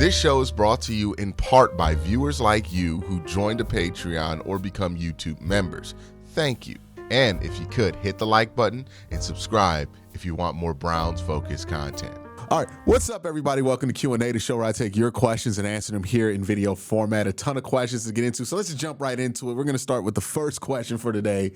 This show is brought to you in part by viewers like you who joined a Patreon or become YouTube members. Thank you. And if you could, hit the like button and subscribe if you want more Browns-focused content. All right, what's up, everybody? Welcome to Q&A, the show where I take your questions and answer them here in video format. A ton of questions to get into, so let's just jump right into it. We're going to start with the first question for today,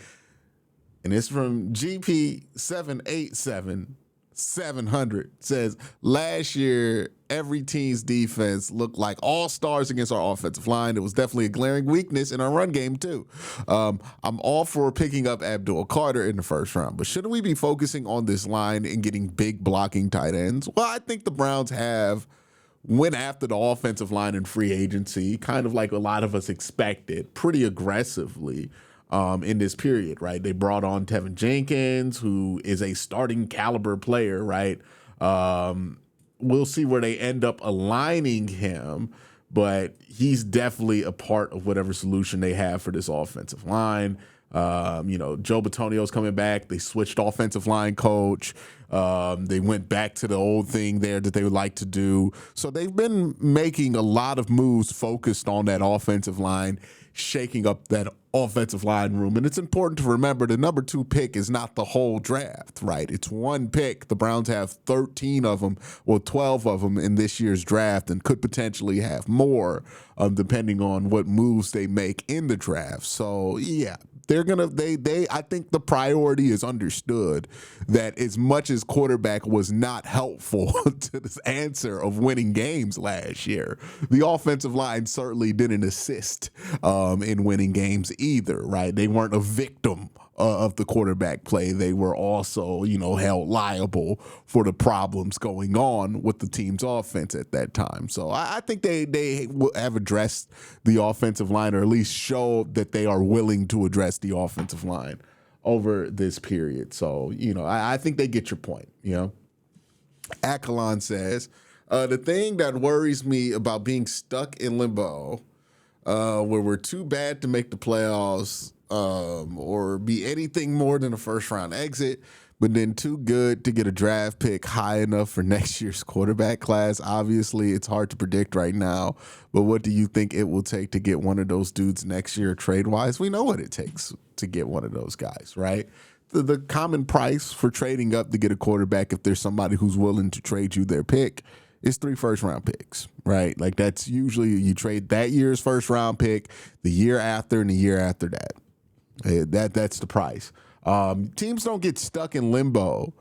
and it's from GP787700. Says, last year, every team's defense looked like all-stars against our offensive line. It was definitely a glaring weakness in our run game, too. I'm all for picking up Abdul Carter in the first round, but shouldn't we be focusing on this line and getting big blocking tight ends? Well, I think the Browns went after the offensive line in free agency, kind of like a lot of us expected, pretty aggressively. In this period, right? They brought on Tevin Jenkins, who is a starting caliber player, right? We'll see where they end up aligning him, but he's definitely a part of whatever solution they have for this offensive line. Joe Bitonio's coming back. They switched offensive line coach. They went back to the old thing there that they would like to do. So they've been making a lot of moves focused on that offensive line, shaking up that offensive line room. And it's important to remember the number 2 pick is not the whole draft, right? It's one pick. The Browns have 13 of them, or 12 of them in this year's draft, and could potentially have more depending on what moves they make in the draft. So yeah, I think the priority is understood that as much as quarterback was not helpful to this answer of winning games last year, the offensive line certainly didn't assist in winning games either, right? They weren't a victim of the quarterback play. They were also, held liable for the problems going on with the team's offense at that time. So I think they have addressed the offensive line, or at least showed that they are willing to address the offensive line over this period. So, I think they get your point, Akalon says, the thing that worries me about being stuck in limbo, where we're too bad to make the playoffs, or be anything more than a first-round exit, but then too good to get a draft pick high enough for next year's quarterback class. Obviously, it's hard to predict right now, but what do you think it will take to get one of those dudes next year trade-wise? We know what it takes to get one of those guys, right? The common price for trading up to get a quarterback, if there's somebody who's willing to trade you their pick, is 3 first-round picks, right? Like, that's usually you trade that year's first-round pick, the year after, and the year after that. That's the price. Teams don't get stuck in limbo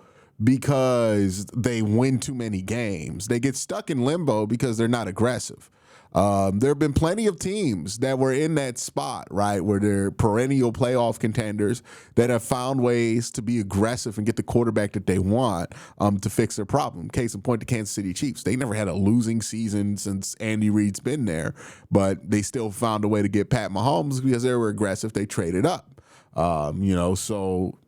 because they win too many games. They get stuck in limbo because they're not aggressive. There have been plenty of teams that were in that spot, right, where they're perennial playoff contenders that have found ways to be aggressive and get the quarterback that they want to fix their problem. Case in point, the Kansas City Chiefs. They never had a losing season since Andy Reid's been there, but they still found a way to get Pat Mahomes because they were aggressive. They traded up. So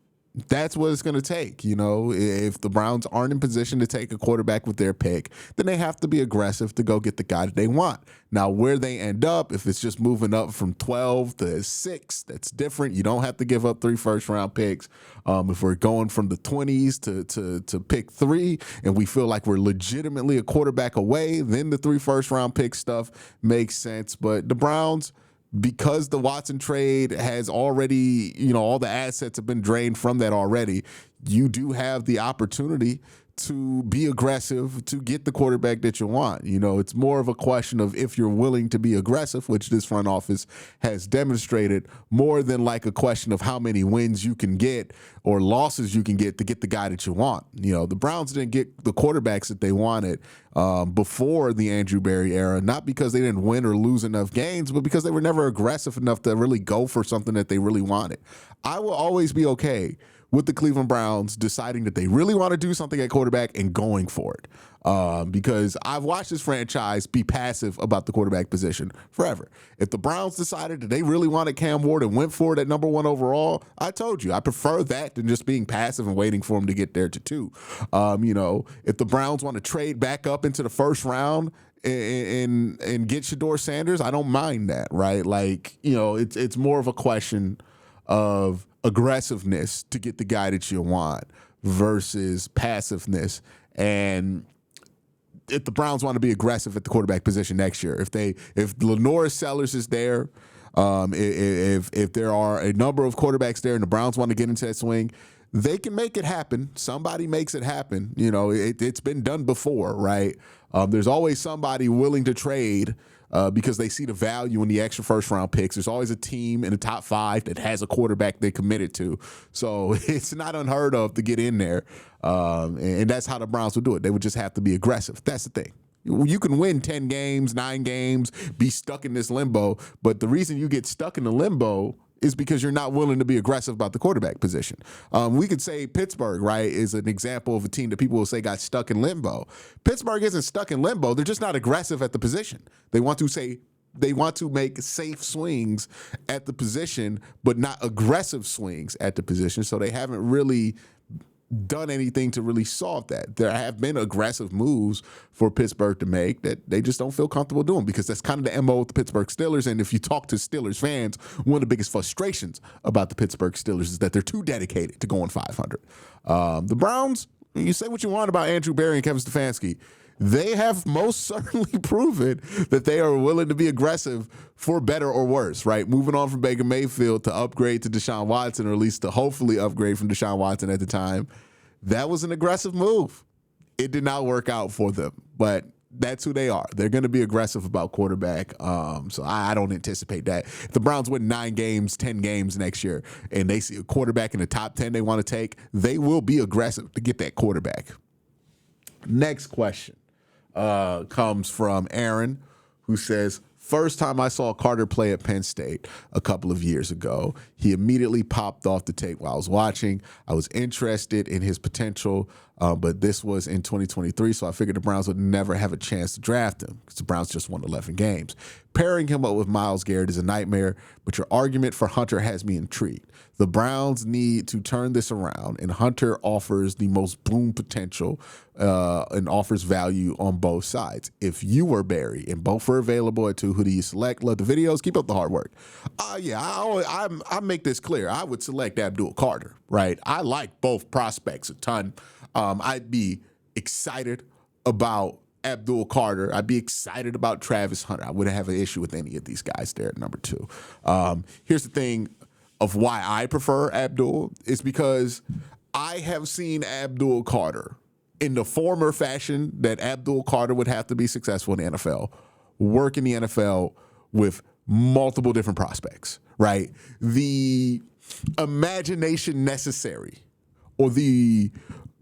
that's what it's going to take. If the Browns aren't in position to take a quarterback with their pick, then they have to be aggressive to go get the guy that they want. Now, where they end up, if it's just moving up from 12 to 6, that's different. You don't have to give up 3 first-round picks. If we're going from the 20s to pick 3, and we feel like we're legitimately a quarterback away, then the 3 first-round pick stuff makes sense. But the Browns, because the Watson trade has already, all the assets have been drained from that already, you do have the opportunity to be aggressive to get the quarterback that you want. It's more of a question of if you're willing to be aggressive, which this front office has demonstrated, more than like a question of how many wins you can get or losses you can get to get the guy that you want. The Browns didn't get the quarterbacks that they wanted before the Andrew Berry era, not because they didn't win or lose enough games, but because they were never aggressive enough to really go for something that they really wanted. I will always be okay with the Cleveland Browns deciding that they really want to do something at quarterback and going for it. Because I've watched this franchise be passive about the quarterback position forever. If the Browns decided that they really wanted Cam Ward and went for it at number 1 overall, I told you, I prefer that than just being passive and waiting for him to get there to 2. If the Browns want to trade back up into the first round and get Shedeur Sanders, I don't mind that, right? It's more of a question of aggressiveness to get the guy that you want versus passiveness. And if the Browns want to be aggressive at the quarterback position next year. If Lenore Sellers is there, if there are a number of quarterbacks there and the Browns want to get into that swing, they can make it happen. Somebody makes it happen. It's been done before, right? There's always somebody willing to trade because they see the value in the extra first-round picks. There's always a team in the top 5 that has a quarterback they committed to. So it's not unheard of to get in there, and that's how the Browns would do it. They would just have to be aggressive. That's the thing. You can win 10 games, 9 games, be stuck in this limbo, but the reason you get stuck in the limbo is because you're not willing to be aggressive about the quarterback position. We could say Pittsburgh, right, is an example of a team that people will say got stuck in limbo. Pittsburgh isn't stuck in limbo. They're just not aggressive at the position. They want to make safe swings at the position, but not aggressive swings at the position. So they haven't really done anything to really solve that. There have been aggressive moves for Pittsburgh to make that they just don't feel comfortable doing because that's kind of the MO of the Pittsburgh Steelers. And if you talk to Steelers fans, one of the biggest frustrations about the Pittsburgh Steelers is that they're too dedicated to going 500. The Browns, you say what you want about Andrew Berry and Kevin Stefanski, they have most certainly proven that they are willing to be aggressive for better or worse, right? Moving on from Baker Mayfield to upgrade to Deshaun Watson, or at least to hopefully upgrade from Deshaun Watson at the time. That was an aggressive move. It did not work out for them, but that's who they are. They're going to be aggressive about quarterback. So I don't anticipate that. If the Browns win 9 games, 10 games next year, and they see a quarterback in the top 10 they want to take, they will be aggressive to get that quarterback. Next question comes from Aaron, who says, first time I saw Carter play at Penn State a couple of years ago, he immediately popped off the tape while I was watching. I was interested in his potential, but this was in 2023, so I figured the Browns would never have a chance to draft him because the Browns just won 11 games. Pairing him up with Myles Garrett is a nightmare, but your argument for Hunter has me intrigued. The Browns need to turn this around, and Hunter offers the most boom potential and offers value on both sides. If you were Barry and both were available at 2, who do you select? Love the videos. Keep up the hard work. I make this clear. I would select Abdul Carter, right? I like both prospects a ton. I'd be excited about Abdul Carter. I'd be excited about Travis Hunter. I wouldn't have an issue with any of these guys there at number 2. Here's the thing of why I prefer Abdul is because I have seen Abdul Carter in the former fashion that Abdul Carter would have to be successful in the NFL, work in the NFL with multiple different prospects, right? The imagination necessary or the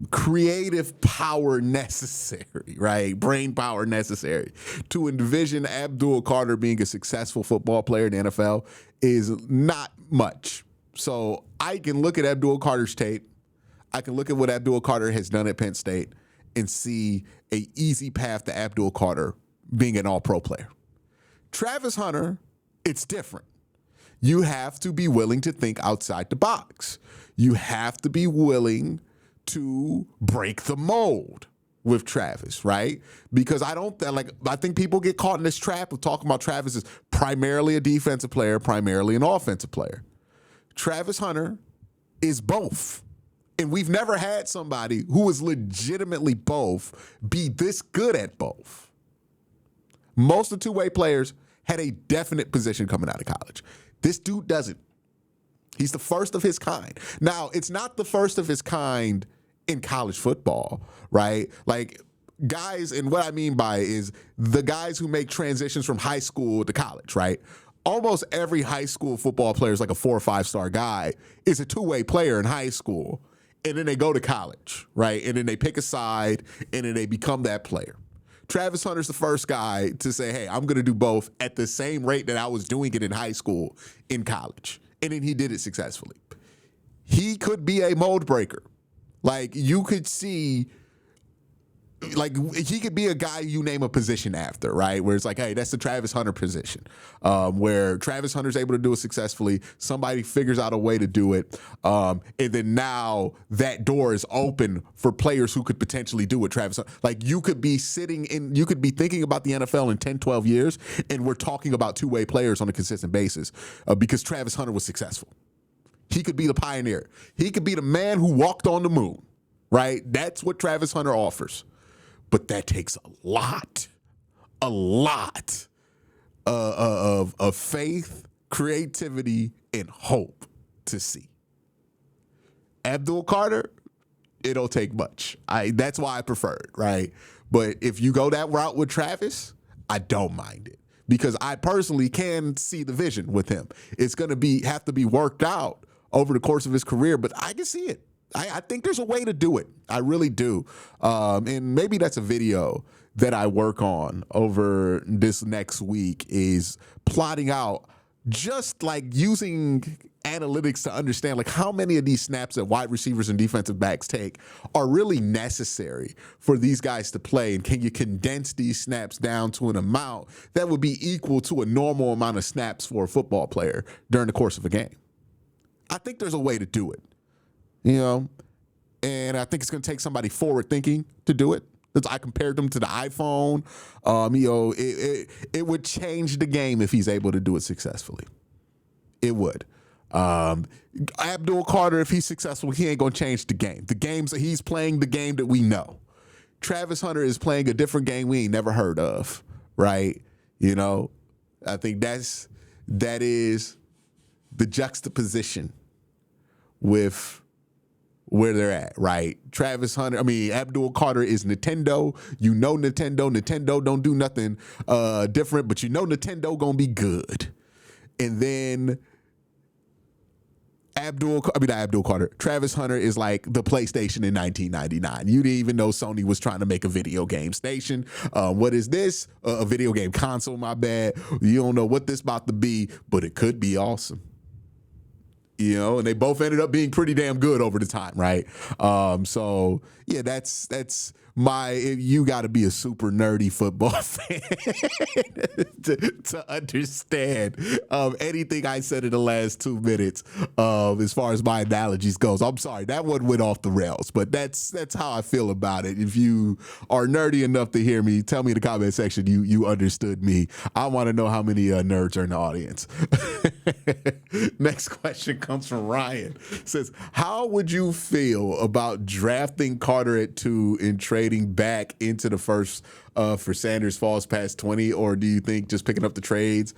creative power necessary, right? Brain power necessary to envision Abdul Carter being a successful football player in the NFL is not much. So I can look at Abdul Carter's tape. I can look at what Abdul Carter has done at Penn State and see an easy path to Abdul Carter being an all-pro player. Travis Hunter, it's different. You have to be willing to think outside the box. You have to be willing to break the mold with Travis, right? Because I think people get caught in this trap of talking about Travis as primarily a defensive player, primarily an offensive player. Travis Hunter is both. And we've never had somebody who is legitimately both be this good at both. Most of the two-way players had a definite position coming out of college. This dude doesn't. He's the first of his kind. Now, it's not the first of his kind in college football, right? Like guys, and what I mean by is the guys who make transitions from high school to college, right? Almost every high school football player is like a 4 or 5-star guy, is a two-way player in high school, and then they go to college, right? And then they pick a side, and then they become that player. Travis Hunter's the first guy to say, hey, I'm going to do both at the same rate that I was doing it in high school in college. And then he did it successfully. He could be a mold breaker. Like, you could see, like, he could be a guy you name a position after, right? Where it's like, hey, that's the Travis Hunter position, where Travis Hunter's able to do it successfully. Somebody figures out a way to do it. And then now that door is open for players who could potentially do what Travis Hunter. Like, you could be thinking about the NFL in 10, 12 years, and we're talking about two-way players on a consistent basis because Travis Hunter was successful. He could be the pioneer. He could be the man who walked on the moon, right? That's what Travis Hunter offers. but that takes a lot of faith, creativity, and hope to see. Abdul Carter, it don't take much. That's why I prefer it, right? But if you go that route with Travis, I don't mind it because I personally can see the vision with him. It's going to have to be worked out over the course of his career, but I can see it. I think there's a way to do it. I really do. And maybe that's a video that I work on over this next week is plotting out just like using analytics to understand like how many of these snaps that wide receivers and defensive backs take are really necessary for these guys to play. And can you condense these snaps down to an amount that would be equal to a normal amount of snaps for a football player during the course of a game? I think there's a way to do it, and I think it's going to take somebody forward thinking to do it. I compared them to the iPhone. It would change the game if he's able to do it successfully. It would. Abdul Carter, if he's successful, he ain't going to change the game. He's playing the game that we know. Travis Hunter is playing a different game we ain't never heard of, right? I think that is the juxtaposition with where they're at, right? Abdul Carter is Nintendo. Nintendo don't do nothing different, but Nintendo gonna be good. And then Travis Hunter is like the PlayStation in 1999. You didn't even know Sony was trying to make a video game station. What is this? A video game console, my bad. You don't know what this about to be, but it could be awesome. And they both ended up being pretty damn good over the time, right? So yeah, that's you got to be a super nerdy football fan to understand anything I said in the last 2 minutes as far as my analogies goes. I'm sorry, that one went off the rails, but that's how I feel about it. If you are nerdy enough to hear me, tell me in the comment section you understood me. I want to know how many nerds are in the audience. Next question comes from Ryan. It says, how would you feel about drafting Carter at 2 and trading back into the first for Sanders falls past 20? Or do you think just picking up the trades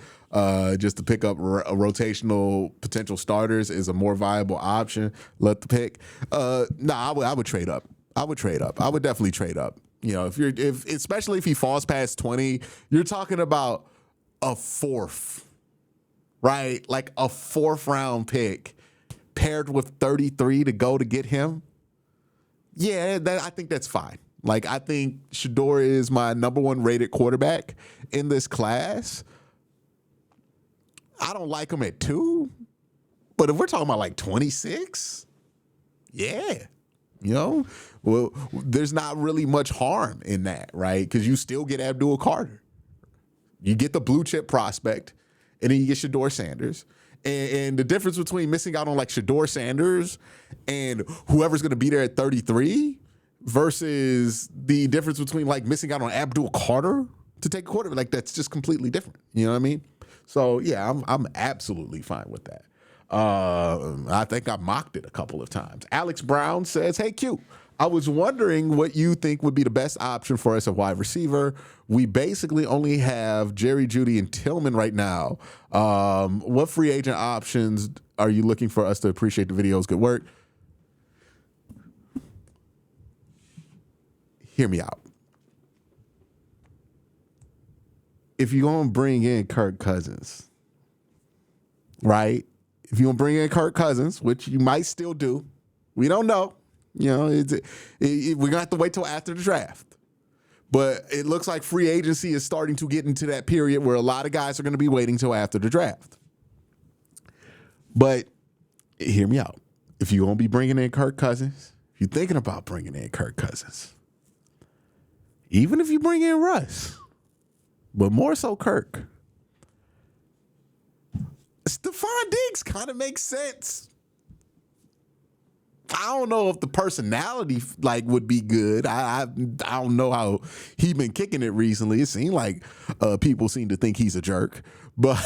just to pick up rotational potential starters is a more viable option? Let the pick. I would trade up. I would definitely trade up. Especially if he falls past 20, you're talking about a fourth. Right? Like a 4th round pick paired with 33 to go to get him. Yeah, I think that's fine. Like, I think Shedeur is my number 1 rated quarterback in this class. I don't like him at 2, but if we're talking about like 26, yeah. Well, there's not really much harm in that, right? Because you still get Abdul Carter. You get the blue chip prospect. And then you get Shedeur Sanders. And the difference between missing out on like Shedeur Sanders and whoever's going to be there at 33 versus the difference between like missing out on Abdul Carter to take a quarterback, like that's just completely different. You know what I mean? So yeah, I'm absolutely fine with that. I think I mocked it a couple of times. Alex Brown says, hey, Q, I was wondering what you think would be the best option for us at wide receiver. We basically only have Jerry Jeudy and Tillman right now. What free agent options are you looking for us to appreciate the videos? Good work. Hear me out. If you're going to bring in Kirk Cousins, right? If you're going to bring in Kirk Cousins, which you might still do, we don't know. We're going to have to wait till after the draft. But it looks like free agency is starting to get into that period where a lot of guys are going to be waiting till after the draft. But hear me out. If you're going to be bringing in Kirk Cousins, if you're thinking about bringing in Kirk Cousins, even if you bring in Russ, but more so Kirk, Stephon Diggs kind of makes sense. I don't know if the personality would be good. I don't know how he been kicking it recently. It seemed like people seem to think he's a jerk, but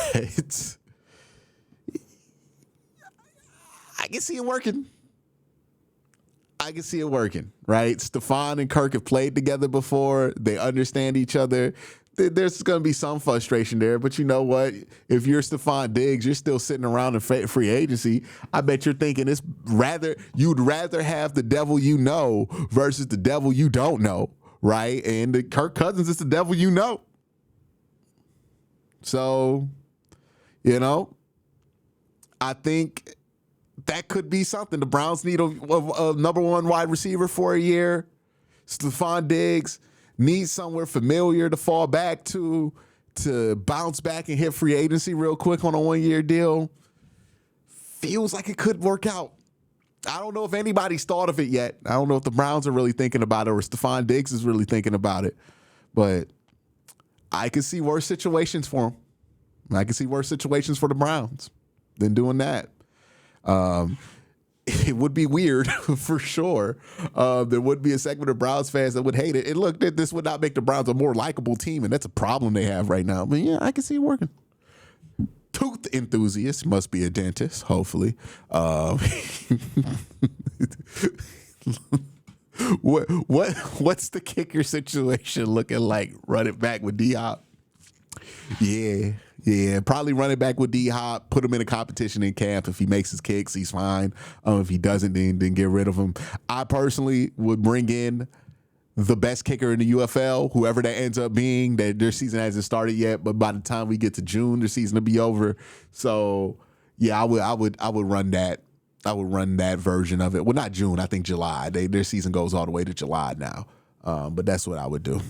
I can see it working. I can see it working, right? Stephon and Kirk have played together before. They understand each other. There's going to be some frustration there, but you know what? If you're Stephon Diggs, you're still sitting around in free agency. I bet you're thinking you'd rather have the devil you know versus the devil you don't know, right? And the Kirk Cousins is the devil you know. So, you know, I think that could be something. The Browns need a number one wide receiver for a year. Stephon Diggs needs somewhere familiar to fall back to bounce back and hit free agency real quick on a one-year deal. Feels like it could work out. I don't know if anybody's thought of it yet. I don't know if the Browns are really thinking about it or Stephon Diggs is really thinking about it. But I can see worse situations for him. I can see worse situations for the Browns than doing that. It would be weird for sure. There would be a segment of Browns fans that would hate it. And look, this would not make the Browns a more likable team, and that's a problem they have right now. But yeah, I can see it working. Tooth enthusiast must be a dentist, hopefully. What's the kicker situation looking like? Run it back with D-Hop? Yeah, probably run it back with D-Hop, put him in a competition in camp. If he makes his kicks, he's fine. If he doesn't, then get rid of him. I personally would bring in the best kicker in the UFL, whoever that ends up being. Their season hasn't started yet, but by the time we get to June, their season will be over. So, yeah, I would run that. I would run that version of it. Well, not June. I think July. Their season goes all the way to July now. But that's what I would do.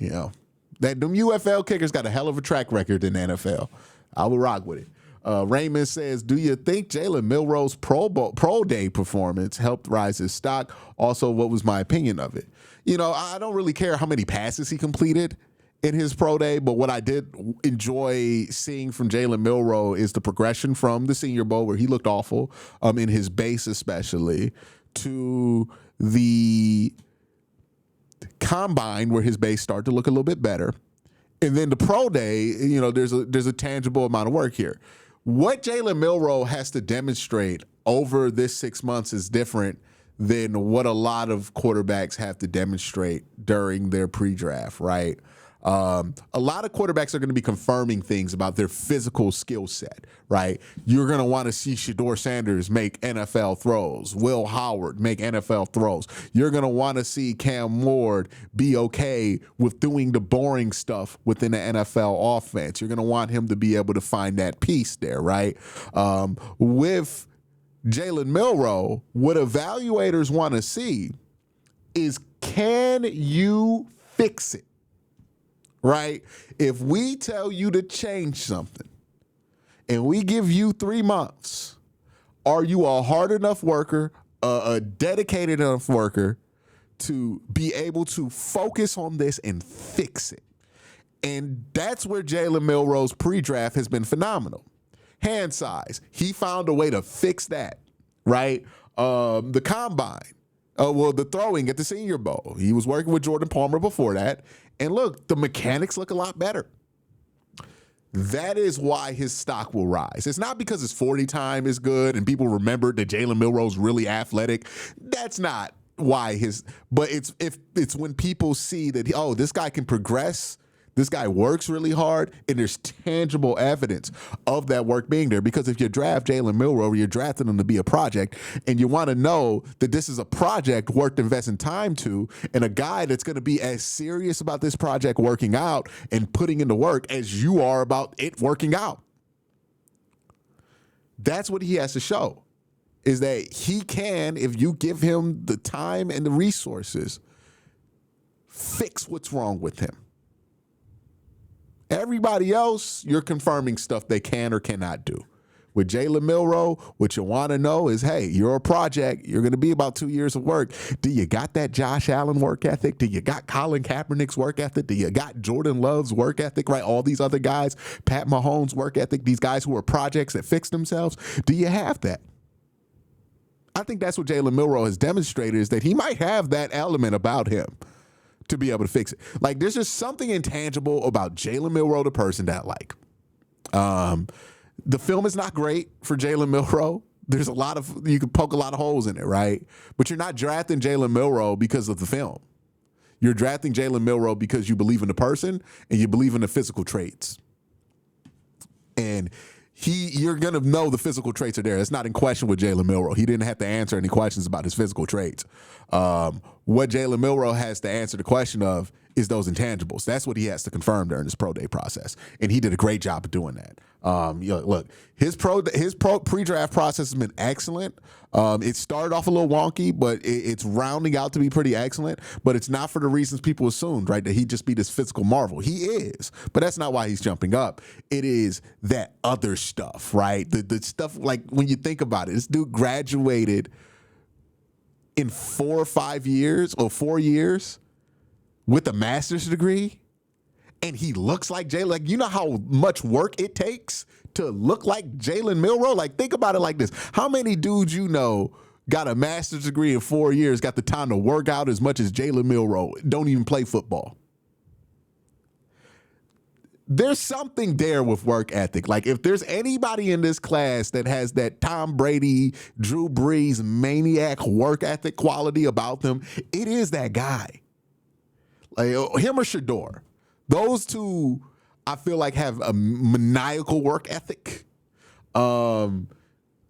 You know. Them UFL kickers got a hell of a track record in the NFL. I would rock with it. Raymond says, do you think Jalen Milroe's Pro Day performance helped rise his stock? Also, what was my opinion of it? You know, I don't really care how many passes he completed in his Pro Day, but what I did enjoy seeing from Jalen Milroe is the progression from the Senior Bowl, where he looked awful, in his base especially, to the Combine, where his base started to look a little bit better, and then the Pro Day. You know, there's a tangible amount of work here. What Jalen Milroe has to demonstrate over this 6 months is different than what a lot of quarterbacks have to demonstrate during their pre-draft, right? A lot of quarterbacks are going to be confirming things about their physical skill set, right? You're going to want to see Shedeur Sanders make NFL throws, Will Howard make NFL throws. You're going to want to see Cam Ward be okay with doing the boring stuff within the NFL offense. You're going to want him to be able to find that piece there, right? With Jalen Milroe, what evaluators want to see is, can you fix it? Right? If we tell you to change something and we give you 3 months, are you a hard enough worker, a dedicated enough worker to be able to focus on this and fix it? And that's where Jalen Milroe's pre-draft has been phenomenal. Hand size, he found a way to fix that, right? The combine, the throwing at the Senior Bowl. He was working with Jordan Palmer before that. And look, the mechanics look a lot better. That is why his stock will rise. It's not because his 40 time is good and people remember that Jalen Milroe's really athletic. That's not why but it's when people see that, oh, this guy can progress. This guy works really hard, and there's tangible evidence of that work being there. Because if you draft Jalen Milroe, you're drafting him to be a project, and you want to know that this is a project worth investing time to, and a guy that's going to be as serious about this project working out and putting in the work as you are about it working out. That's what he has to show, is that he can, if you give him the time and the resources, fix what's wrong with him. Everybody else, you're confirming stuff they can or cannot do. With Jalen Milroe, what you want to know is, hey, you're a project. You're going to be about 2 years of work. Do you got that Josh Allen work ethic? Do you got Colin Kaepernick's work ethic? Do you got Jordan Love's work ethic, right? All these other guys, Pat Mahomes' work ethic, these guys who are projects that fix themselves. Do you have that? I think that's what Jalen Milroe has demonstrated, is that he might have that element about him to be able to fix it. Like, there's just something intangible about Jalen Milroe, the person, that I like. The film is not great for Jalen Milroe. There's you can poke a lot of holes in it, right? But you're not drafting Jalen Milroe because of the film. You're drafting Jalen Milroe because you believe in the person and you believe in the physical traits. And you're going to know the physical traits are there. It's not in question with Jalen Milroe. He didn't have to answer any questions about his physical traits. What Jalen Milroe has to answer the question of is those intangibles. That's what he has to confirm during his pro day process. And he did a great job of doing that. Look, his pre-draft process has been excellent. It started off a little wonky, but it's rounding out to be pretty excellent. But it's not for the reasons people assumed, right? That he'd just be this physical marvel. He is, but that's not why he's jumping up. It is that other stuff, right? The stuff, like when you think about it, this dude graduated in 4 or 5 years or 4 years with a master's degree. And he looks like Jalen. Like, you know how much work it takes to look like Jalen Milroe? Like, think about it like this. How many dudes you know got a master's degree in 4 years, got the time to work out as much as Jalen Milroe, don't even play football? There's something there with work ethic. Like, if there's anybody in this class that has that Tom Brady, Drew Brees, maniac work ethic quality about them, it is that guy. Like, him or Shador. Those two, I feel like, have a maniacal work ethic. Jalen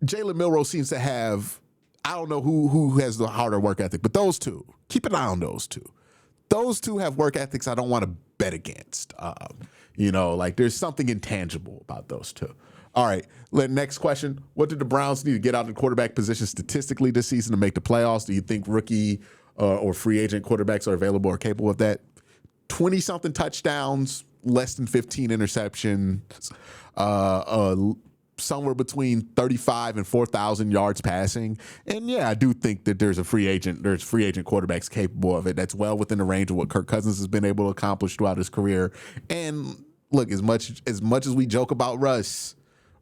Milroe seems to have, I don't know who has the harder work ethic, but those two, keep an eye on those two. Those two have work ethics I don't want to bet against. Like there's something intangible about those two. All right, next question. What did the Browns need to get out of the quarterback position statistically this season to make the playoffs? Do you think rookie or free agent quarterbacks are available or capable of that? 20-something touchdowns, less than 15 interceptions, somewhere between 35 and 4,000 yards passing. And yeah, I do think that there's free agent quarterbacks capable of it. That's well within the range of what Kirk Cousins has been able to accomplish throughout his career. And look, as much as we joke about Russ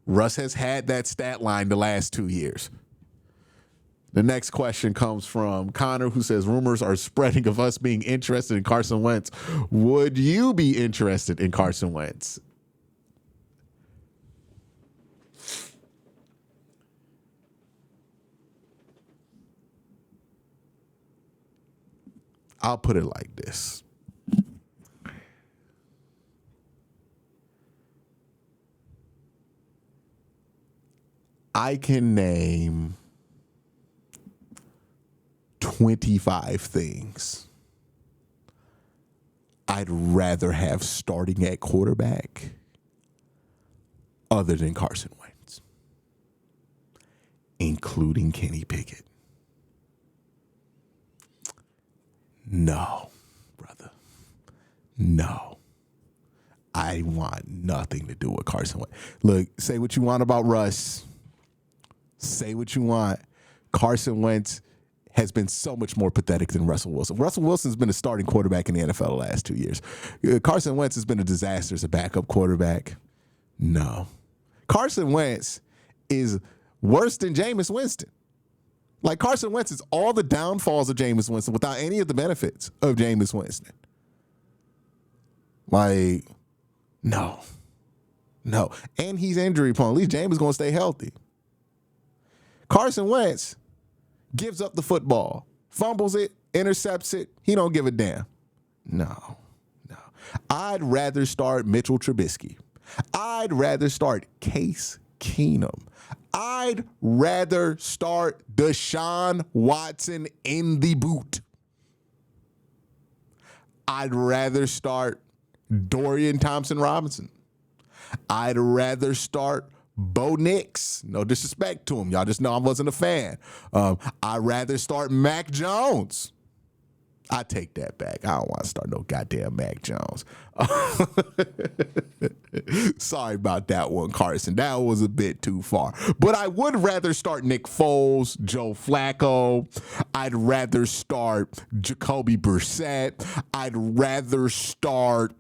has had that stat line the last 2 years. The next question comes from Connor, who says, rumors are spreading of us being interested in Carson Wentz. Would you be interested in Carson Wentz? I'll put it like this. I can name 25 things I'd rather have starting at quarterback other than Carson Wentz, including Kenny Pickett. No, brother. No. I want nothing to do with Carson Wentz. Look, say what you want about Russ. Say what you want. Carson Wentz has been so much more pathetic than Russell Wilson. Russell Wilson's been a starting quarterback in the NFL the last 2 years. Carson Wentz has been a disaster as a backup quarterback. No. Carson Wentz is worse than Jameis Winston. Like, Carson Wentz is all the downfalls of Jameis Winston without any of the benefits of Jameis Winston. Like, no. And he's injury prone. At least Jameis is going to stay healthy. Carson Wentz gives up the football, fumbles it, intercepts it. He don't give a damn. No. I'd rather start Mitchell Trubisky. I'd rather start Case Keenum. I'd rather start Deshaun Watson in the boot. I'd rather start Dorian Thompson-Robinson. I'd rather start Bo Nix. No disrespect to him. Y'all just know I wasn't a fan. I'd rather start Mac Jones. I take that back. I don't want to start no goddamn Mac Jones. Sorry about that one, Carson. That was a bit too far. But I would rather start Nick Foles, Joe Flacco. I'd rather start Jacoby Brissett. I'd rather start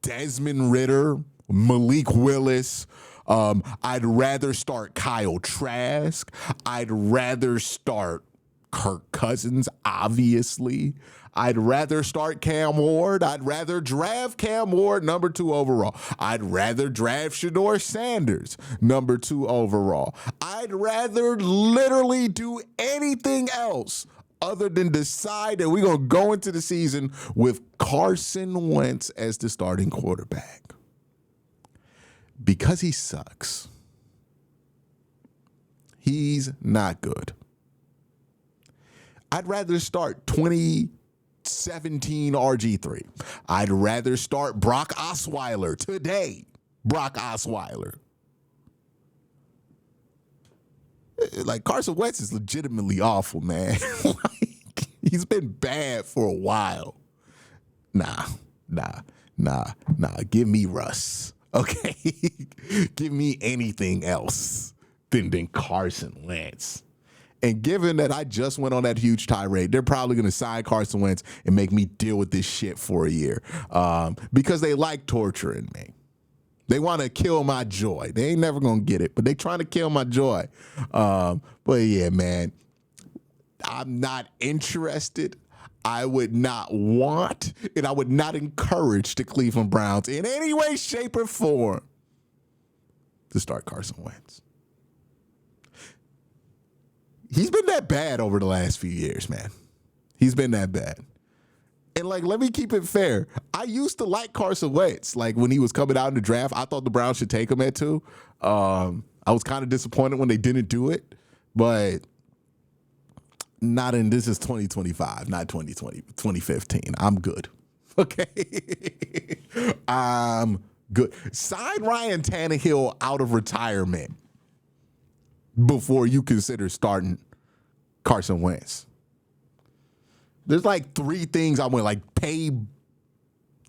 Desmond Ridder, Malik Willis. I'd rather start Kyle Trask. I'd rather start Kirk Cousins, obviously. I'd rather start Cam Ward. I'd rather draft Cam Ward, number 2 overall. I'd rather draft Shedeur Sanders, number 2 overall. I'd rather literally do anything else other than decide that we're going to go into the season with Carson Wentz as the starting quarterback. Because he sucks. He's not good. I'd rather start 2017 RG3. I'd rather start Brock Osweiler today. Brock Osweiler. Like, Carson Wentz is legitimately awful, man. Like, he's been bad for a while. Nah. Give me Russ. Okay? Give me anything else than Carson Wentz. And given that I just went on that huge tirade, they're probably going to sign Carson Wentz and make me deal with this shit for a year because they like torturing me. They want to kill my joy. They ain't never going to get it, but they trying to kill my joy. But yeah, man, I'm not interested. I would not want, and I would not encourage the Cleveland Browns in any way, shape, or form to start Carson Wentz. He's been that bad over the last few years, man. He's been that bad. And, like, let me keep it fair. I used to like Carson Wentz. Like, when he was coming out in the draft, I thought the Browns should take him at 2. I was kind of disappointed when they didn't do it. But this is 2025, not 2015. I'm good. Okay? I'm good. Sign Ryan Tannehill out of retirement before you consider starting Carson Wentz. There's like 3 things I would like pay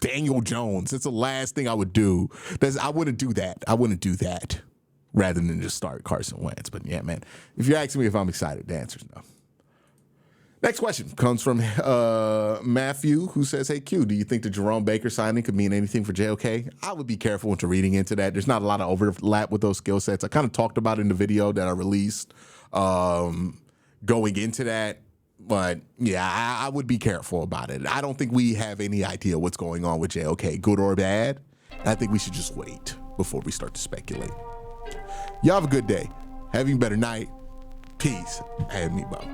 Daniel Jones. That's the last thing I would do. I wouldn't do that. I wouldn't do that rather than just start Carson Wentz. But yeah, man, if you're asking me if I'm excited, the answer is no. Next question comes from Matthew, who says, hey, Q, do you think the Jerome Baker signing could mean anything for JOK? I would be careful into reading into that. There's not a lot of overlap with those skill sets. I kind of talked about it in the video that I released going into that. But, yeah, I would be careful about it. I don't think we have any idea what's going on with JOK, good or bad. I think we should just wait before we start to speculate. Y'all have a good day. Have a better night. Peace. And me, Bob.